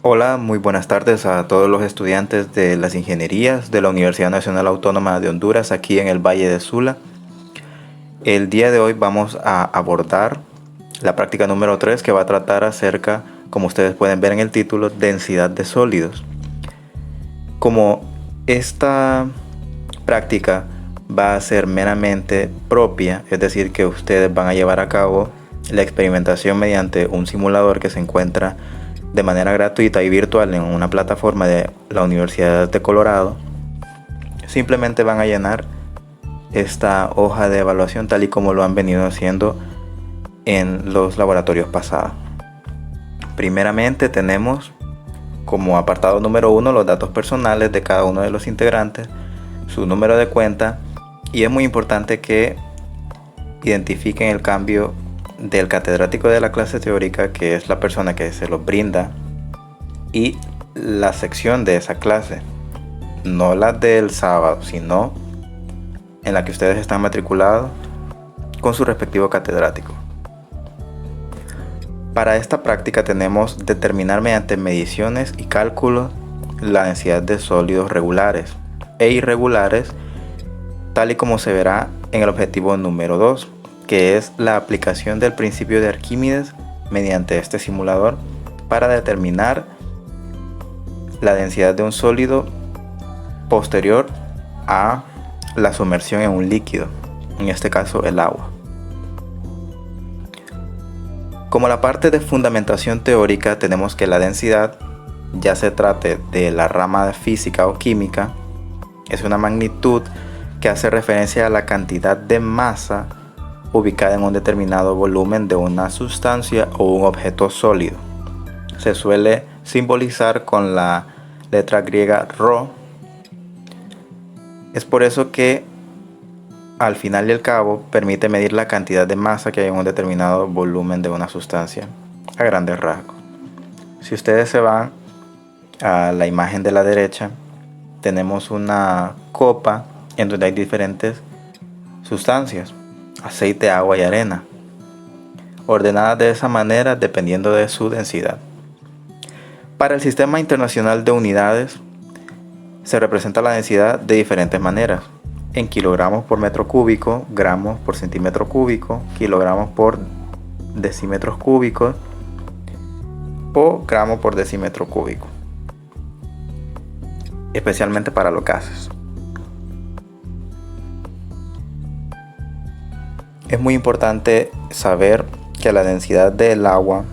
Hola, muy buenas tardes a todos los estudiantes de las ingenierías de la Universidad Nacional Autónoma de Honduras aquí en el Valle de Sula. El día de hoy vamos a abordar la práctica número 3 que va a tratar acerca, como ustedes pueden ver en el título, densidad de sólidos. Como esta práctica va a ser meramente propia, es decir, que ustedes van a llevar a cabo la experimentación mediante un simulador que se encuentra de manera gratuita y virtual en una plataforma de la Universidad de Colorado, simplemente van a llenar esta hoja de evaluación tal y como lo han venido haciendo en los laboratorios pasados. Primeramente tenemos como apartado número 1 los datos personales de cada uno de los integrantes, su número de cuenta, y es muy importante que identifiquen el cambio del catedrático de la clase teórica, que es la persona que se los brinda, y la sección de esa clase, no la del sábado, sino en la que ustedes están matriculados con su respectivo catedrático. Para esta práctica tenemos determinar mediante mediciones y cálculos la densidad de sólidos regulares e irregulares, tal y como se verá en el objetivo número 2, que es la aplicación del principio de Arquímedes mediante este simulador para determinar la densidad de un sólido posterior a la sumersión en un líquido, en este caso el agua. Como la parte de fundamentación teórica, tenemos que la densidad, ya se trate de la rama de física o química, es una magnitud que hace referencia a la cantidad de masa ubicada en un determinado volumen de una sustancia o un objeto sólido. Se suele simbolizar con la letra griega ρ. Es por eso que al final y al cabo permite medir la cantidad de masa que hay en un determinado volumen de una sustancia a grandes rasgos. Si ustedes se van a la imagen de la derecha, tenemos una copa en donde hay diferentes sustancias, aceite, agua y arena, ordenadas de esa manera dependiendo de su densidad. Para el Sistema Internacional de Unidades se representa la densidad de diferentes maneras: en kilogramos por metro cúbico, gramos por centímetro cúbico, kilogramos por decímetros cúbicos o gramos por decímetro cúbico, especialmente para los gases. Es muy importante saber que la densidad del agua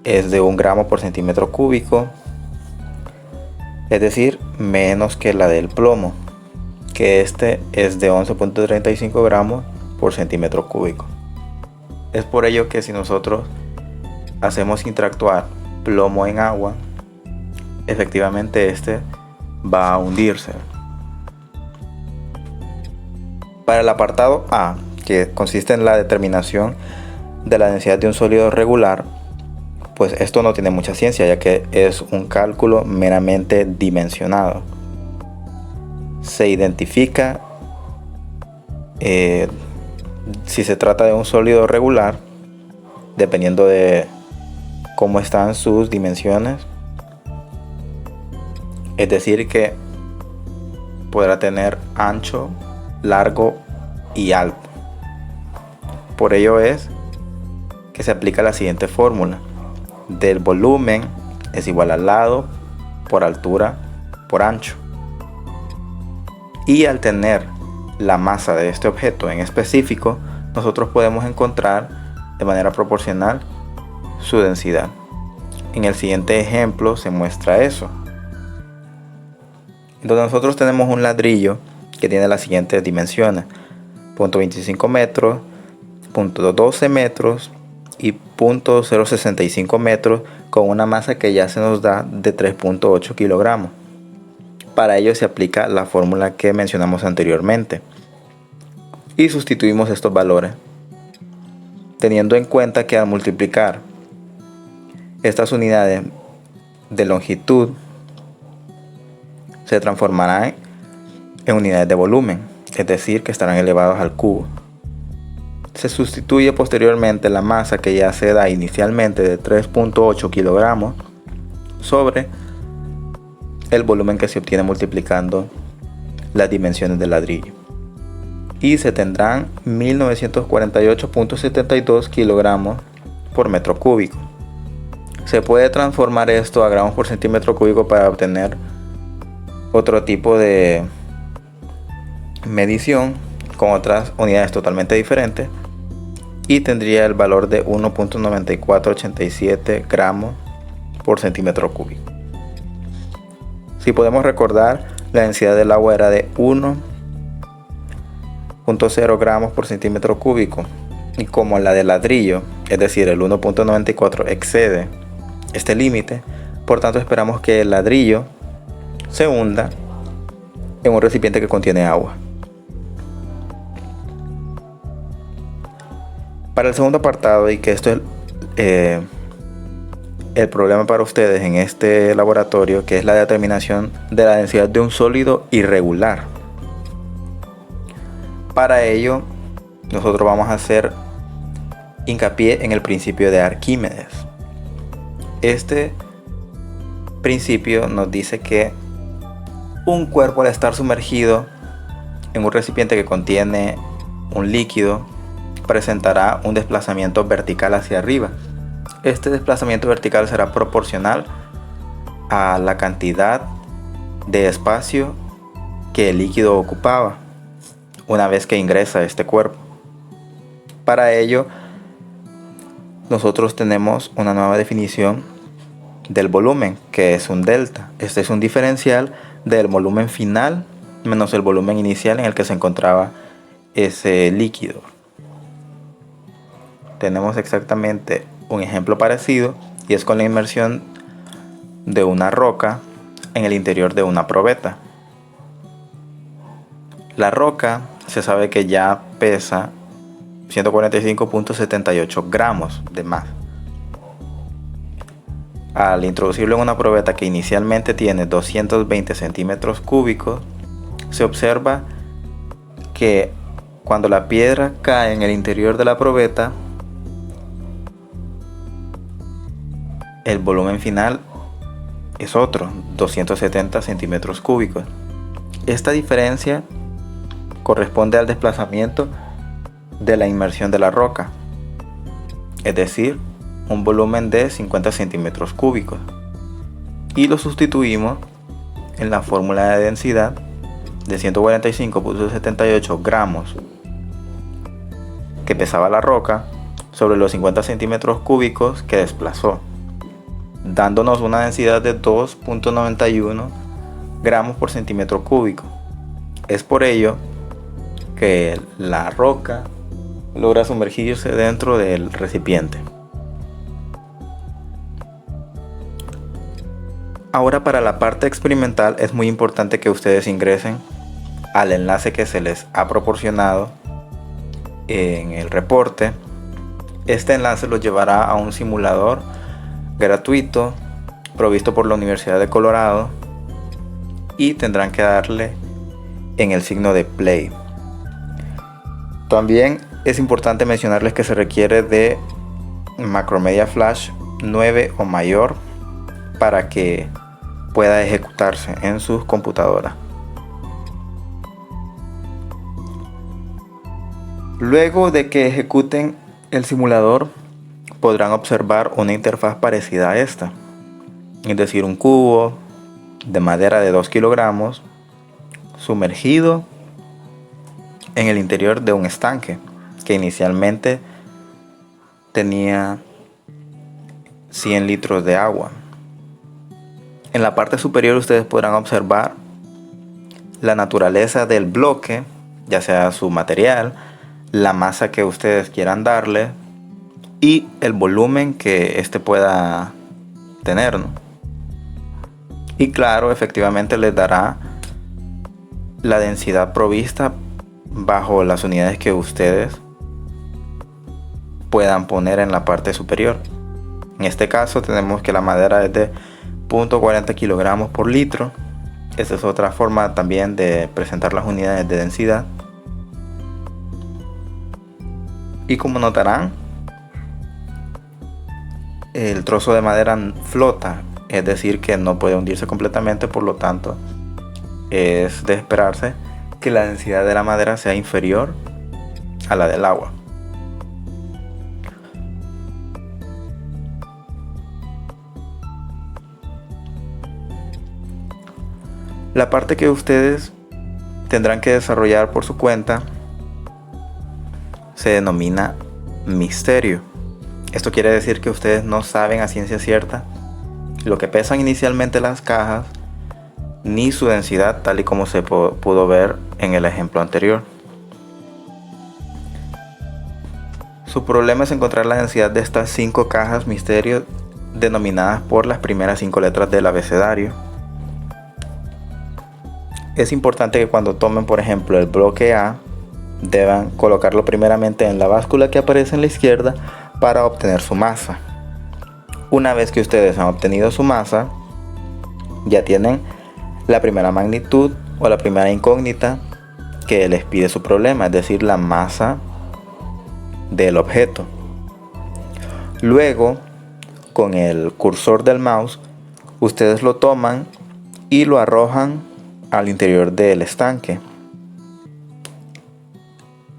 es de 1 gramo por centímetro cúbico, es decir, menos que la del plomo, que este es de 11.35 gramos por centímetro cúbico. Es por ello que si nosotros hacemos interactuar plomo en agua, efectivamente este va a hundirse. Para el apartado A, que consiste en la determinación de la densidad de un sólido regular, pues esto no tiene mucha ciencia, ya que es un cálculo meramente dimensionado. Se identifica si se trata de un sólido regular, dependiendo de cómo están sus dimensiones. Es decir, que podrá tener ancho, largo y alto. Por ello es que se aplica la siguiente fórmula: del volumen es igual al lado por altura por ancho. Y al tener la masa de este objeto en específico, nosotros podemos encontrar de manera proporcional su densidad. En el siguiente ejemplo se muestra eso. Entonces nosotros tenemos un ladrillo que tiene las siguientes dimensiones: 0.25 metros, 0.12 metros y 0.065 metros, con una masa que ya se nos da de 3.8 kilogramos. Para ello se aplica la fórmula que mencionamos anteriormente y sustituimos estos valores, teniendo en cuenta que al multiplicar estas unidades de longitud se transformarán en unidades de volumen, es decir, que estarán elevados al cubo. Se sustituye posteriormente la masa que ya se da inicialmente de 3.8 kilogramos sobre el volumen que se obtiene multiplicando las dimensiones del ladrillo. Y se tendrán 1948.72 kilogramos por metro cúbico. Se puede transformar esto a gramos por centímetro cúbico para obtener otro tipo de medición con otras unidades totalmente diferentes, y tendría el valor de 1.9487 gramos por centímetro cúbico. Si podemos recordar, la densidad del agua era de 1.0 gramos por centímetro cúbico, y como la del ladrillo, es decir, el 1.94 excede este límite, por tanto esperamos que el ladrillo se hunda en un recipiente que contiene agua. Para el segundo apartado, y que esto es el problema para ustedes en este laboratorio, que es la determinación de la densidad de un sólido irregular. Para ello, nosotros vamos a hacer hincapié en el principio de Arquímedes. Este principio nos dice que un cuerpo, al estar sumergido en un recipiente que contiene un líquido, presentará un desplazamiento vertical hacia arriba. Este desplazamiento vertical será proporcional a la cantidad de espacio que el líquido ocupaba una vez que ingresa a este cuerpo. Para ello, nosotros tenemos una nueva definición del volumen, que es un delta. Este es un diferencial del volumen final menos el volumen inicial en el que se encontraba ese líquido. Tenemos exactamente un ejemplo parecido, y es con la inmersión de una roca en el interior de una probeta. La roca se sabe que ya pesa 145.78 gramos de más. Al introducirlo en una probeta que inicialmente tiene 220 centímetros cúbicos, se observa que cuando la piedra cae en el interior de la probeta, el volumen final es otro, 270 centímetros cúbicos. Esta diferencia corresponde al desplazamiento de la inmersión de la roca, es decir, un volumen de 50 centímetros cúbicos, y lo sustituimos en la fórmula de densidad de 145.78 gramos que pesaba la roca sobre los 50 centímetros cúbicos que desplazó, dándonos una densidad de 2.91 gramos por centímetro cúbico. Es por ello que la roca logra sumergirse dentro del recipiente. Ahora, para la parte experimental, es muy importante que ustedes ingresen al enlace que se les ha proporcionado en el reporte. Este enlace los llevará a un simulador gratuito provisto por la Universidad de Colorado, y tendrán que darle en el signo de play. También es importante mencionarles que se requiere de Macromedia Flash 9 o mayor para que pueda ejecutarse en sus computadoras. Luego de que ejecuten el simulador, podrán observar una interfaz parecida a esta, es decir, un cubo de madera de 2 kilogramos sumergido en el interior de un estanque que inicialmente tenía 100 litros de agua. En la parte superior ustedes podrán observar la naturaleza del bloque, ya sea su material, la masa que ustedes quieran darle y el volumen que éste pueda tener, ¿no? Y claro, efectivamente les dará la densidad provista bajo las unidades que ustedes puedan poner en la parte superior. En este caso tenemos que la madera es de 0.40 kilogramos por litro. Esta es otra forma también de presentar las unidades de densidad. Y como notarán, el trozo de madera flota es decir que no puede hundirse completamente, por lo tanto es de esperarse que la densidad de la madera sea inferior a la del agua. La parte que ustedes tendrán que desarrollar por su cuenta se denomina misterio. Esto quiere decir que ustedes no saben a ciencia cierta lo que pesan inicialmente las cajas ni su densidad, tal y como se pudo ver en el ejemplo anterior. Su problema es encontrar la densidad de estas 5 cajas misterio denominadas por las primeras 5 letras del abecedario. Es importante que cuando tomen, por ejemplo, el bloque A, deban colocarlo primeramente en la báscula que aparece en la izquierda para obtener su masa. Una vez que ustedes han obtenido su masa, ya tienen la primera magnitud o la primera incógnita que les pide su problema, es decir, la masa del objeto. Luego, con el cursor del mouse, ustedes lo toman y lo arrojan al interior del estanque.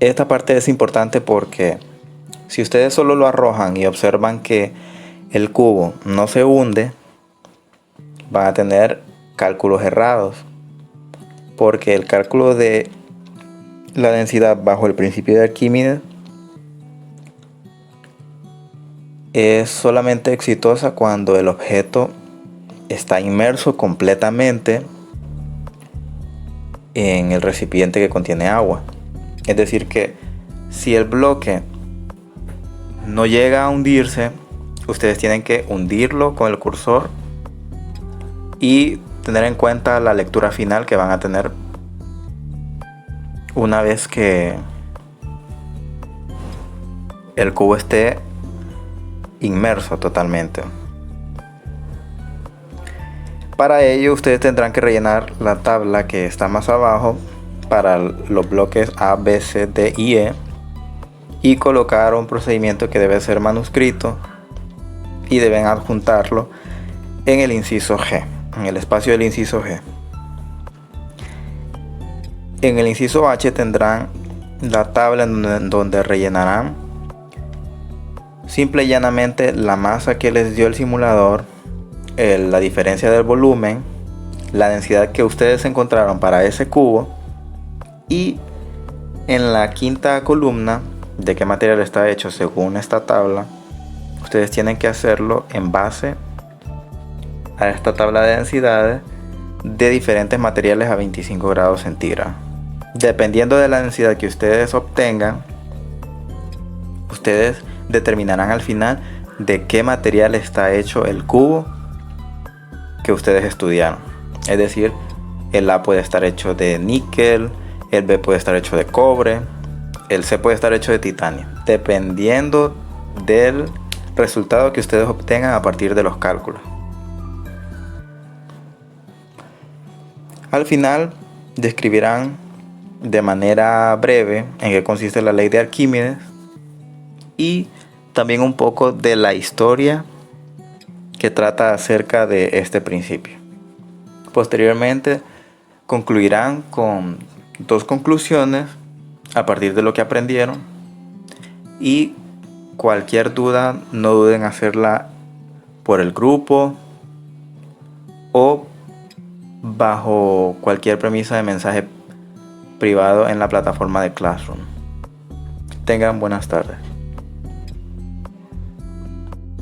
Esta parte es importante porque si ustedes solo lo arrojan y observan que el cubo no se hunde, van a tener cálculos errados, porque el cálculo de la densidad bajo el principio de Arquímedes es solamente exitosa cuando el objeto está inmerso completamente en el recipiente que contiene agua. Es decir que si el bloque no llega a hundirse, ustedes tienen que hundirlo con el cursor y tener en cuenta la lectura final que van a tener una vez que el cubo esté inmerso totalmente. Para ello ustedes tendrán que rellenar la tabla que está más abajo para los bloques A, B, C, D y E y colocar un procedimiento que debe ser manuscrito y deben adjuntarlo en el inciso G, en el espacio del inciso G. En el inciso H tendrán la tabla en donde rellenarán simple y llanamente la masa que les dio el simulador, la diferencia del volumen, la densidad que ustedes encontraron para ese cubo y en la quinta columna de qué material está hecho según esta tabla. Ustedes tienen que hacerlo en base a esta tabla de densidades de diferentes materiales a 25 grados centígrados. Dependiendo de la densidad que ustedes obtengan, ustedes determinarán al final de qué material está hecho el cubo que ustedes estudiaron. Es decir, el A puede estar hecho de níquel, el B puede estar hecho de cobre, el C puede estar hecho de titanio, dependiendo del resultado que ustedes obtengan a partir de los cálculos. Al final describirán de manera breve en qué consiste la ley de Arquímedes y también un poco de la historia que trata acerca de este principio. Posteriormente concluirán con 2 conclusiones a partir de lo que aprendieron y cualquier duda no duden en hacerla por el grupo o bajo cualquier premisa de mensaje privado en la plataforma de Classroom. Tengan buenas tardes.